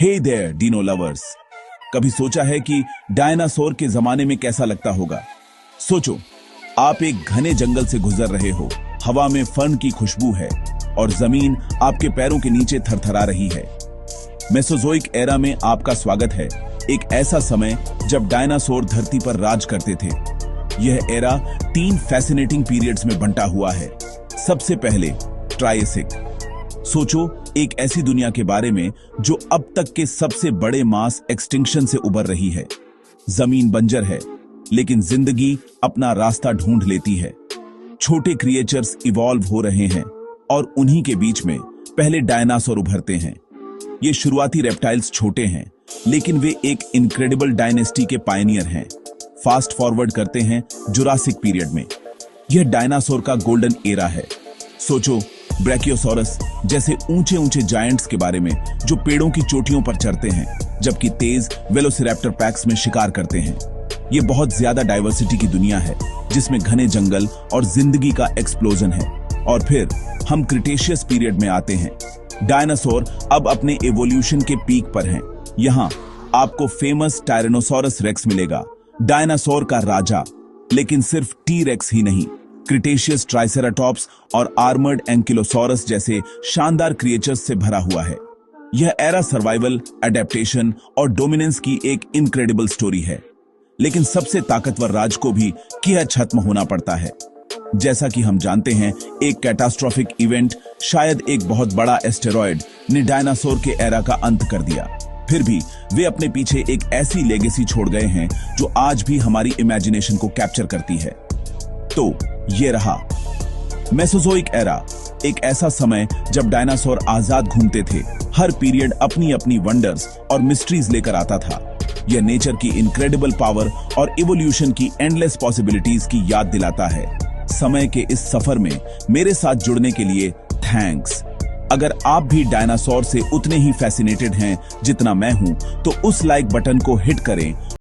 Hey there Dino lovers, कभी सोचा है कि डायनासोर के जमाने में कैसा लगता होगा? सोचो, आप एक घने जंगल से गुजर रहे हो, हवा में फर्न की खुशबू है और जमीन आपके पैरों के नीचे थरथरा रही है। मेसोजोइक एरा में आपका स्वागत है, एक ऐसा समय जब डायनासोर धरती पर राज करते थे। यह एरा 3 फैसिनेटिंग पीरियड्स में बंटा हुआ है। सबसे पहले ट्रायसिक। सोचो, एक ऐसी दुनिया के बारे में जो अब तक के सबसे बड़े मास एक्सटिंक्शन से उबर रही है। जमीन बंजर है, लेकिन जिंदगी अपना रास्ता ढूंढ लेती है। छोटे क्रिएचर्स इवॉल्व हो रहे हैं और उन्हीं के बीच में पहले डायनासोर उभरते हैं। ये शुरुआती रेप्टाइल्स छोटे हैं, लेकिन वे एक इनक्रेडिबल डायनेस्टी के पायनियर हैं। फास्ट फॉरवर्ड करते हैं जुरासिक पीरियड में। यह डायनासोर का गोल्डन एरा है। सोचो, ब्रैकियोसॉरस जैसे ऊंचे ऊंचे जायंट्स के बारे में जो पेड़ों की चोटियों पर चढ़ते हैं, जबकि तेज वेलोसिरैप्टर पैक्स में शिकार करते हैं। ये बहुत ज्यादा डाइवर्सिटी की दुनिया है, जिसमें घने जंगल और जिंदगी का एक्सप्लोजन है। और फिर हम क्रिटेशियस पीरियड में आते हैं। डायनासोर अब अपने एवोल्यूशन के पीक पर हैं। यहाँ आपको फेमस टायरेनोसॉरस रेक्स मिलेगा, डायनासोर का राजा। लेकिन सिर्फ टी रेक्स ही नहीं, क्रिटेशियस ट्राइसेराटॉप्स और आर्मर्ड एंकिलोसॉरस जैसे शानदार क्रिएचर्स से भरा हुआ है। यह एरा सर्वाइवल, एडेप्टेशन और डोमिनेंस की एक इनक्रेडिबल स्टोरी है। लेकिन सबसे ताकतवर राज को भी खत्म होना पड़ता है। जैसा कि हम जानते हैं, एक कैटास्ट्रोफिक इवेंट, शायद एक बहुत बड़ा एस्टेरॉयड, ने डायनासोर के एरा का अंत कर दिया। फिर भी वे अपने पीछे एक ऐसी लेगेसी छोड़ गए हैं जो आज भी हमारी इमेजिनेशन को कैप्चर करती है। तो ये रहा मेसोजोइक एरा, एक ऐसा समय जब डायनासोर आजाद घूमते थे। हर पीरियड अपनी अपनी वंडर्स और मिस्ट्रीज लेकर आता था। यह नेचर की इनक्रेडिबल पावर और इवोल्यूशन की एंडलेस पॉसिबिलिटीज की याद दिलाता है। समय के इस सफर में मेरे साथ जुड़ने के लिए थैंक्स। अगर आप भी डायनासोर से उतने ही फैसिनेटेड हैं जितना मैं हूं, तो उस लाइक बटन को हिट करें